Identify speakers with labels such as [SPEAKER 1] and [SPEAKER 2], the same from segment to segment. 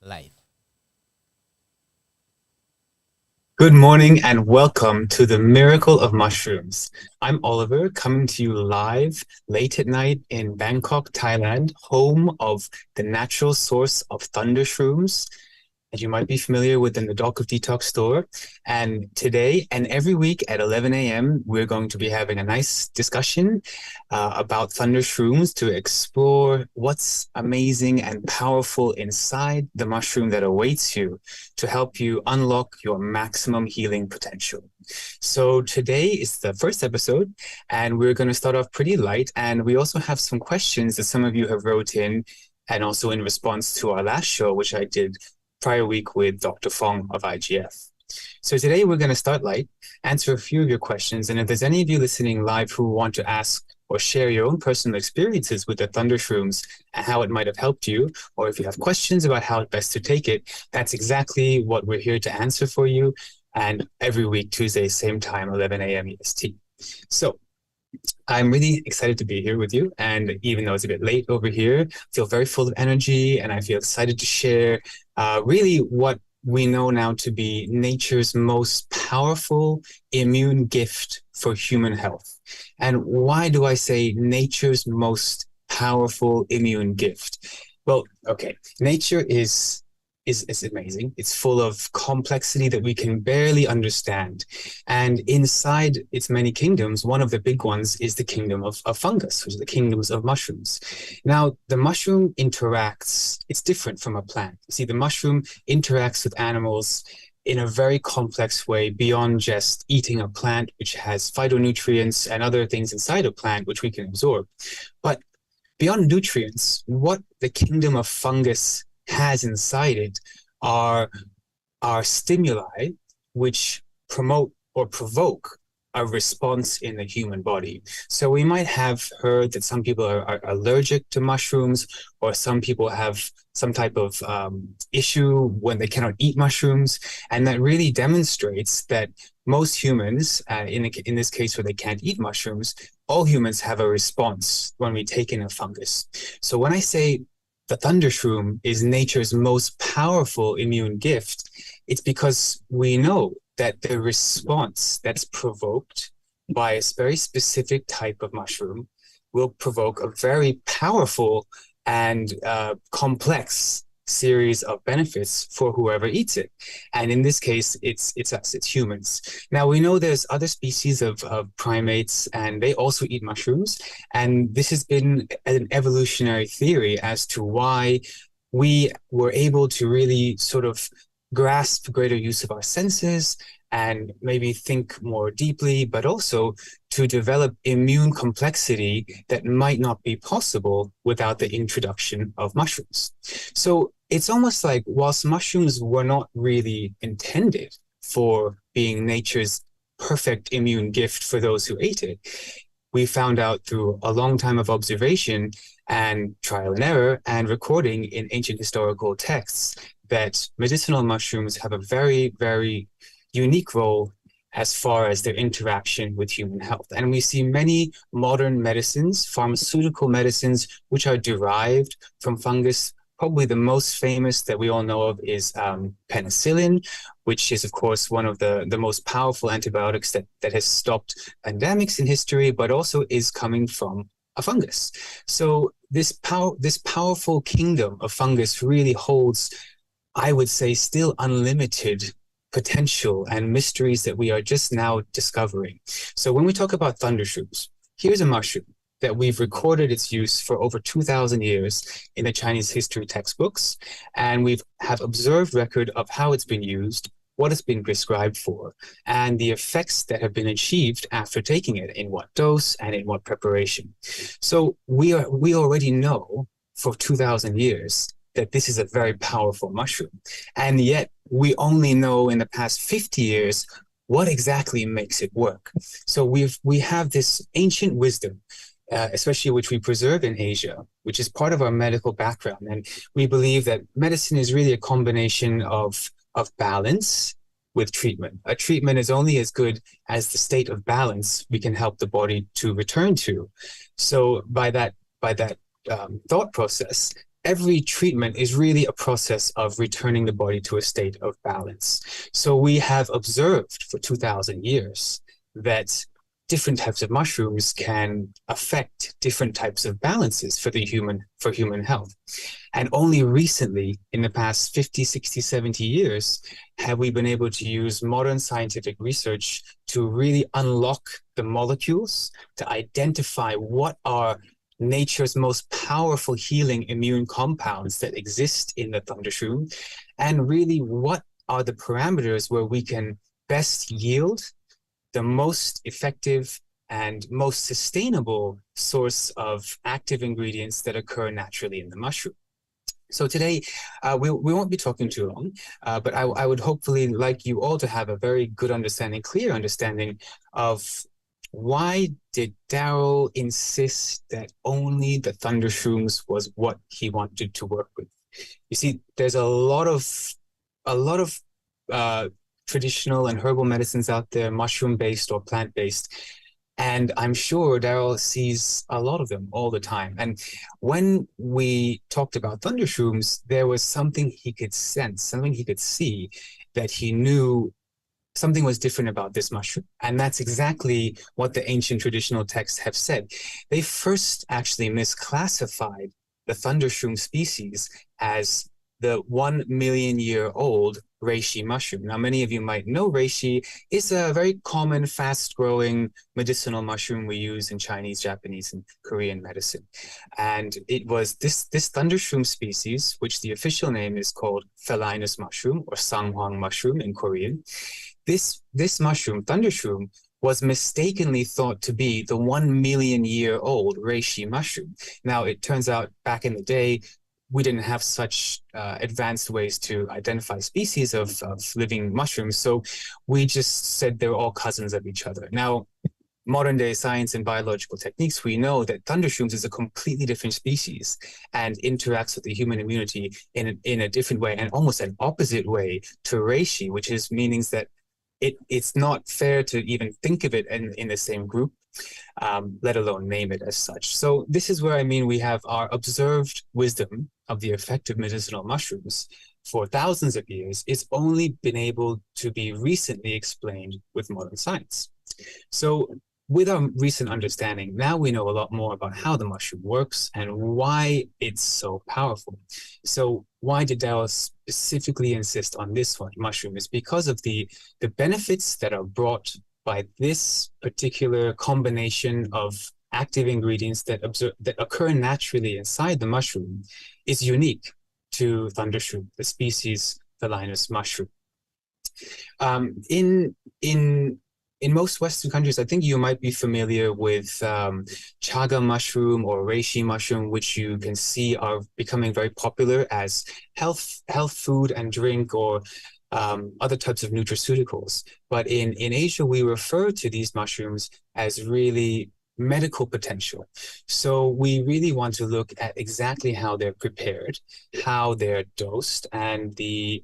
[SPEAKER 1] Life.
[SPEAKER 2] Good morning and welcome to the Miracle of Mushrooms. I'm Oliver, coming to you live late at night in Bangkok, Thailand, home of the natural source of thunder shrooms. As you might be familiar with in the Dock of Detox store. And today and every week at 11 a.m., we're going to be having a nice discussion about thunder shrooms to explore what's amazing and powerful inside the mushroom that awaits you to help you unlock your maximum healing potential. So today is the first episode, and we're going to start off pretty light. And we also have some questions that some of you have wrote in, and also in response to our last show, which I did prior week with Dr. Fong of IGF. So today we're going to start light, answer a few of your questions, and if there's any of you listening live who want to ask or share your own personal experiences with the thunder shrooms and how it might have helped you, or if you have questions about how best to take it, that's exactly what we're here to answer for you. And every week, Tuesday, same time, 11 a.m. EST. So I'm really excited to be here with you. And even though it's a bit late over here, I feel very full of energy and I feel excited to share really what we know now to be nature's most powerful immune gift for human health. And why do I say nature's most powerful immune gift? Well, okay, nature is amazing. It's full of complexity that we can barely understand. And inside its many kingdoms, one of the big ones is the kingdom of fungus, which is the kingdoms of mushrooms. Now, the mushroom interacts, it's different from a plant. See, the mushroom interacts with animals in a very complex way beyond just eating a plant, which has phytonutrients and other things inside a plant, which we can absorb. But beyond nutrients, what the kingdom of fungus has inside it are stimuli which promote or provoke a response in the human body. So we might have heard that some people are allergic to mushrooms, or some people have some type of issue when they cannot eat mushrooms. And that really demonstrates that most humans, in this case where they can't eat mushrooms, all humans have a response when we take in a fungus. So when I say the thunder shroom is nature's most powerful immune gift, it's because we know that the response that's provoked by a very specific type of mushroom will provoke a very powerful and complex series of benefits for whoever eats it. And in this case, it's us, it's humans. Now, we know there's other species of primates, and they also eat mushrooms. And this has been an evolutionary theory as to why we were able to really sort of grasp greater use of our senses and maybe think more deeply, but also to develop immune complexity that might not be possible without the introduction of mushrooms. So it's almost like whilst mushrooms were not really intended for being nature's perfect immune gift for those who ate it, we found out through a long time of observation and trial and error and recording in ancient historical texts that medicinal mushrooms have a very, very unique role as far as their interaction with human health. And we see many modern medicines, pharmaceutical medicines, which are derived from fungus. Probably the most famous that we all know of is penicillin, which is, of course, one of the most powerful antibiotics that has stopped pandemics in history, but also is coming from a fungus. So this powerful kingdom of fungus really holds, I would say, still unlimited potential and mysteries that we are just now discovering. So when we talk about thunder shrooms, here's a mushroom that we've recorded its use for over 2,000 years in the Chinese history textbooks, and we have observed record of how it's been used, what it's been prescribed for, and the effects that have been achieved after taking it, in what dose and in what preparation. So we already know for 2,000 years that this is a very powerful mushroom. And yet we only know in the past 50 years what exactly makes it work. So we have this ancient wisdom, especially which we preserve in Asia, which is part of our medical background. And we believe that medicine is really a combination of balance with treatment. A treatment is only as good as the state of balance we can help the body to return to. So by that thought process, every treatment is really a process of returning the body to a state of balance. So we have observed for 2,000 years that different types of mushrooms can affect different types of balances for human health. And only recently, in the past 50, 60, 70 years, have we been able to use modern scientific research to really unlock the molecules, to identify what are nature's most powerful healing immune compounds that exist in the thundershroom, and really what are the parameters where we can best yield the most effective and most sustainable source of active ingredients that occur naturally in the mushroom. So today, we won't be talking too long, but I would hopefully like you all to have a very good understanding, clear understanding of why did Daryl insist that only the thundershrooms was what he wanted to work with. You see, there's a lot of uh, traditional and herbal medicines out there, mushroom-based or plant-based, and I'm sure Daryl sees a lot of them all the time. And when we talked about thundershrooms, there was something he could sense, something he could see, that he knew something was different about this mushroom. And that's exactly what the ancient traditional texts have said. They first actually misclassified the thundershroom species as the 1 million-year-old reishi mushroom. Now, many of you might know reishi is a very common, fast-growing medicinal mushroom we use in Chinese, Japanese, and Korean medicine. And it was this thundershroom species, which the official name is called felinus mushroom or sanghwang mushroom in Korean. This mushroom, thundershroom, was mistakenly thought to be the 1 million-year-old reishi mushroom. Now, it turns out back in the day, we didn't have such advanced ways to identify species of living mushrooms. So we just said they're all cousins of each other. Now, modern day science and biological techniques, we know that thundershrooms is a completely different species and interacts with the human immunity in a different way and almost an opposite way to reishi, which is meanings that it's not fair to even think of it in the same group, let alone name it as such. So this is where I mean we have our observed wisdom of the effect of medicinal mushrooms for thousands of years. It's only been able to be recently explained with modern science. So with our recent understanding, now we know a lot more about how the mushroom works and why it's so powerful. So why did Dao specifically insist on this one mushroom? Is because of the benefits that are brought by this particular combination of active ingredients that occur naturally inside the mushroom is unique to thundershroom, the species Felinus mushroom. In most Western countries, I think you might be familiar with chaga mushroom or reishi mushroom, which you can see are becoming very popular as health food and drink, or other types of nutraceuticals. But in Asia, we refer to these mushrooms as really medical potential. So we really want to look at exactly how they're prepared, how they're dosed, and the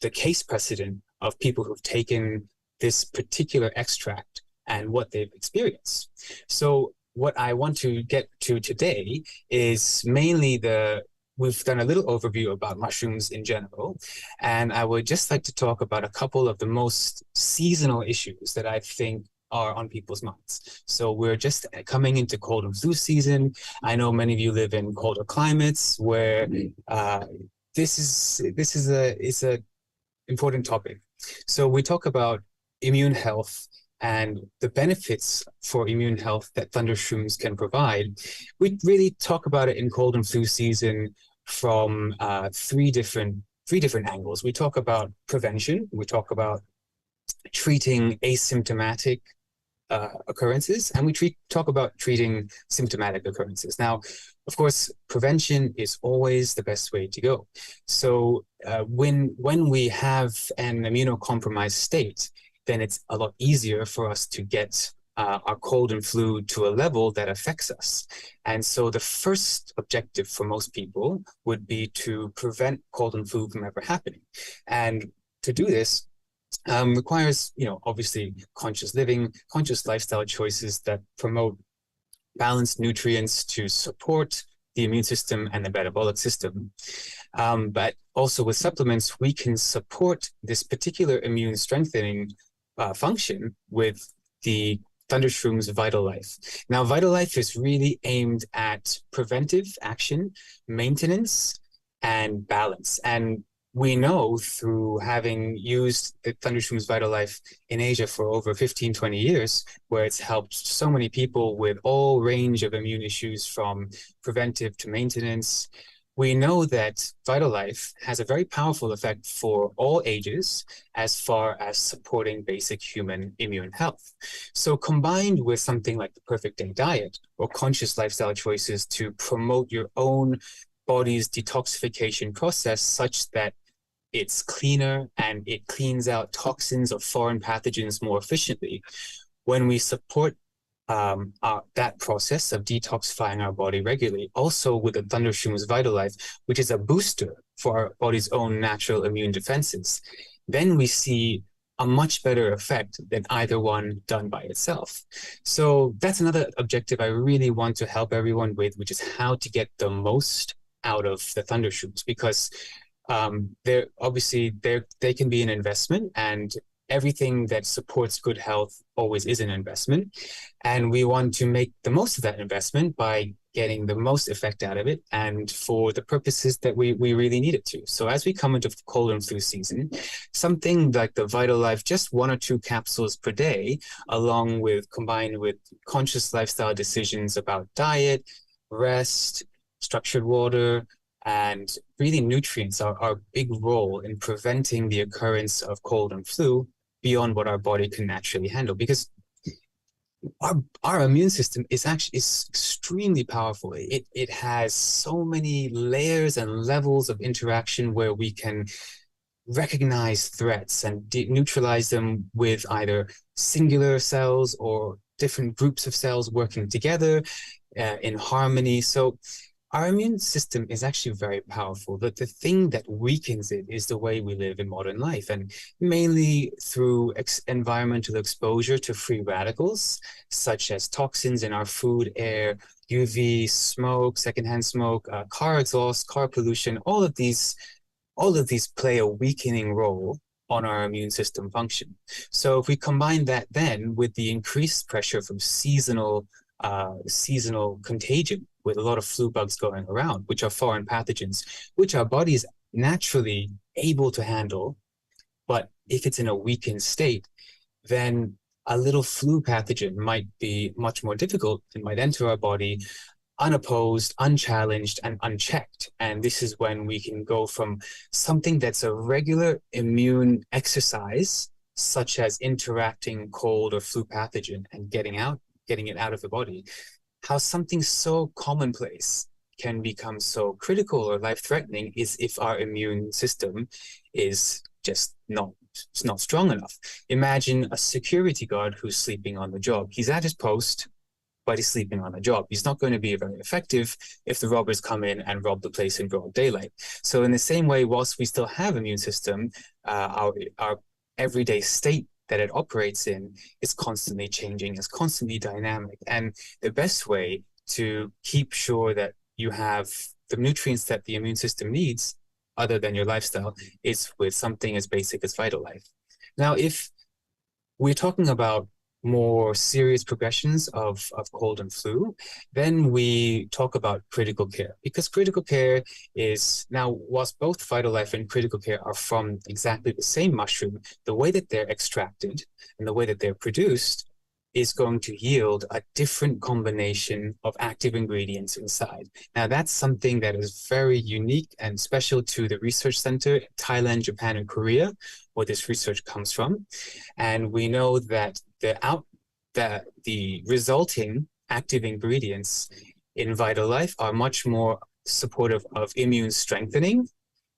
[SPEAKER 2] case precedent of people who've taken this particular extract and what they've experienced. So what I want to get to today is mainly we've done a little overview about mushrooms in general, and I would just like to talk about a couple of the most seasonal issues that I think are on people's minds. So we're just coming into cold and flu season. I know many of you live in colder climates where this is a important topic. So we talk about immune health and the benefits for immune health that thundershrooms can provide. We really talk about it in cold and flu season from three different angles. We talk about prevention. We talk about treating asymptomatic occurrences, and we talk about treating symptomatic occurrences. Now, of course, prevention is always the best way to go. So when we have an immunocompromised state, then it's a lot easier for us to get our cold and flu to a level that affects us. And so the first objective for most people would be to prevent cold and flu from ever happening. And to do this requires, obviously conscious living, conscious lifestyle choices that promote balanced nutrients to support the immune system and the metabolic system. But also with supplements, we can support this particular immune strengthening function with the Thundershrooms Vital Life. Now, Vital Life is really aimed at preventive action, maintenance, and balance. And we know through having used the Thundershrooms Vital Life in Asia for over 15, 20 years, where it's helped so many people with all range of immune issues from preventive to maintenance. We know that Vital Life has a very powerful effect for all ages as far as supporting basic human immune health. So combined with something like the Perfect Day diet or conscious lifestyle choices to promote your own body's detoxification process such that it's cleaner and it cleans out toxins or foreign pathogens more efficiently, when we support that process of detoxifying our body regularly, also with the Thundershrooms Vital Life, which is a booster for our body's own natural immune defenses, then we see a much better effect than either one done by itself. So that's another objective I really want to help everyone with, which is how to get the most out of the Thundershrooms, because they can be an investment, and everything that supports good health always is an investment. And we want to make the most of that investment by getting the most effect out of it and for the purposes that we really need it to. So as we come into cold and flu season, something like the Vital Life, just 1 or 2 capsules per day, combined with conscious lifestyle decisions about diet, rest, structured water, and really nutrients are a big role in preventing the occurrence of cold and flu beyond what our body can naturally handle. Because our immune system is extremely powerful. It has so many layers and levels of interaction where we can recognize threats and neutralize them with either singular cells or different groups of cells working together in harmony. So our immune system is actually very powerful, but the thing that weakens it is the way we live in modern life, and mainly through environmental exposure to free radicals, such as toxins in our food, air, UV, smoke, secondhand smoke, car exhaust, car pollution. All of these play a weakening role on our immune system function. So if we combine that then with the increased pressure from seasonal contagion, with a lot of flu bugs going around, which are foreign pathogens, which our body is naturally able to handle. But if it's in a weakened state, then a little flu pathogen might be much more difficult and might enter our body unopposed, unchallenged, and unchecked. And this is when we can go from something that's a regular immune exercise, such as interacting cold or flu pathogen and getting it out of the body, how something so commonplace can become so critical or life-threatening is if our immune system is just not strong enough. Imagine a security guard who's sleeping on the job. He's at his post, but he's sleeping on the job. He's not going to be very effective if the robbers come in and rob the place in broad daylight. So in the same way, whilst we still have immune system, our everyday state that it operates in is constantly changing, is constantly dynamic. And the best way to keep sure that you have the nutrients that the immune system needs, other than your lifestyle, is with something as basic as Vital Life. Now, if we're talking about more serious progressions of cold and flu, then we talk about critical care, because critical care is now, whilst both Vital Life and critical care are from exactly the same mushroom, the way that they're extracted and the way that they're produced is going to yield a different combination of active ingredients inside. Now, that's something that is very unique and special to the research center in Thailand, Japan, and Korea, where this research comes from. And we know that the resulting active ingredients in Vital Life are much more supportive of immune strengthening,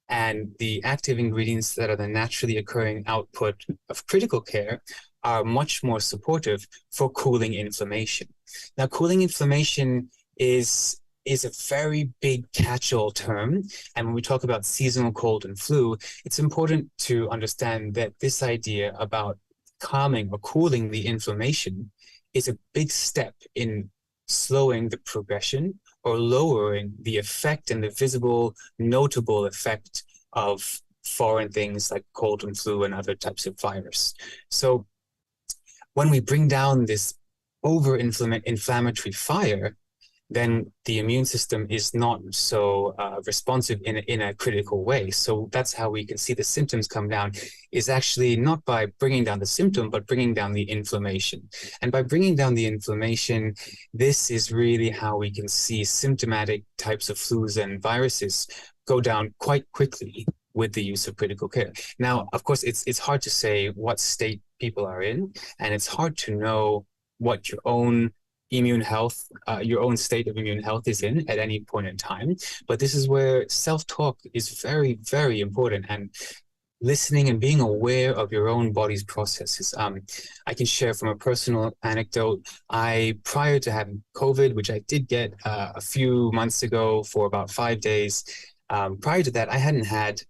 [SPEAKER 2] and the active ingredients that are the naturally occurring output of critical care are much more supportive for cooling inflammation. Now, cooling inflammation is a very big catch-all term. And when we talk about seasonal cold and flu, it's important to understand that this idea about calming or cooling the inflammation is a big step in slowing the progression or lowering the effect and the visible, notable effect of foreign things like cold and flu and other types of virus. So when we bring down this over-inflammatory fire, then the immune system is not so responsive in a critical way. So that's how we can see the symptoms come down, is actually not by bringing down the symptom, but bringing down the inflammation. And by bringing down the inflammation, this is really how we can see symptomatic types of flus and viruses go down quite quickly with the use of critical care. Now, of course, it's hard to say what state people are in, and it's hard to know what your own immune health, your own state of immune health is in at any point in time. But this is where self-talk is very, very important, and listening and being aware of your own body's processes. I can share from a personal anecdote. Prior to having COVID, which I did get a few months ago for about 5 days, prior to that, I hadn't had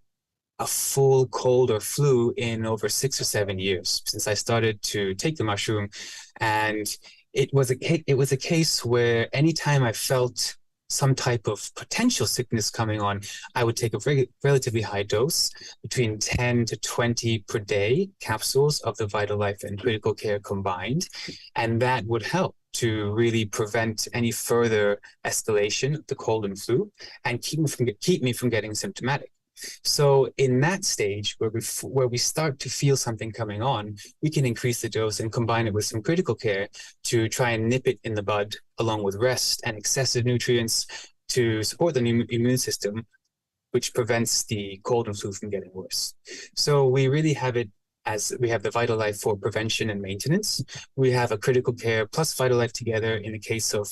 [SPEAKER 2] a full cold or flu in over 6 or 7 years since I started to take the mushroom. And it was a case where anytime I felt some type of potential sickness coming on, I would take a relatively high dose, between 10 to 20 per day capsules of the VitaLife and critical care combined. And that would help to really prevent any further escalation of the cold and flu and keep me from getting symptomatic. So in that stage where we start to feel something coming on, we can increase the dose and combine it with some critical care to try and nip it in the bud, along with rest and excessive nutrients to support the immune system, which prevents the cold and flu from getting worse. So we really have it as we have the VitaLife for prevention and maintenance. We have a critical care plus VitaLife together in the case of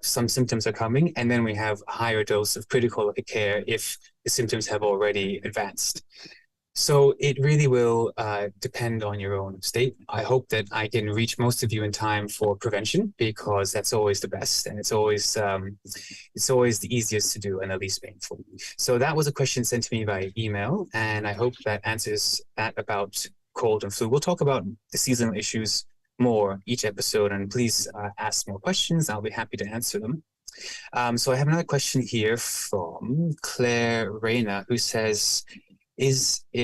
[SPEAKER 2] some symptoms are coming, and then we have a higher dose of critical care if the symptoms have already advanced. So it really will depend on your own state. I hope that I can reach most of you in time for prevention, because that's always the best, and it's always the easiest to do and the least painful. So that was a question sent to me by email, and I hope that answers that about cold and flu. We'll talk about the seasonal issues more each episode, and please ask more questions. I'll be happy to answer them. So I have another question here from Claire Reyna, who says, is it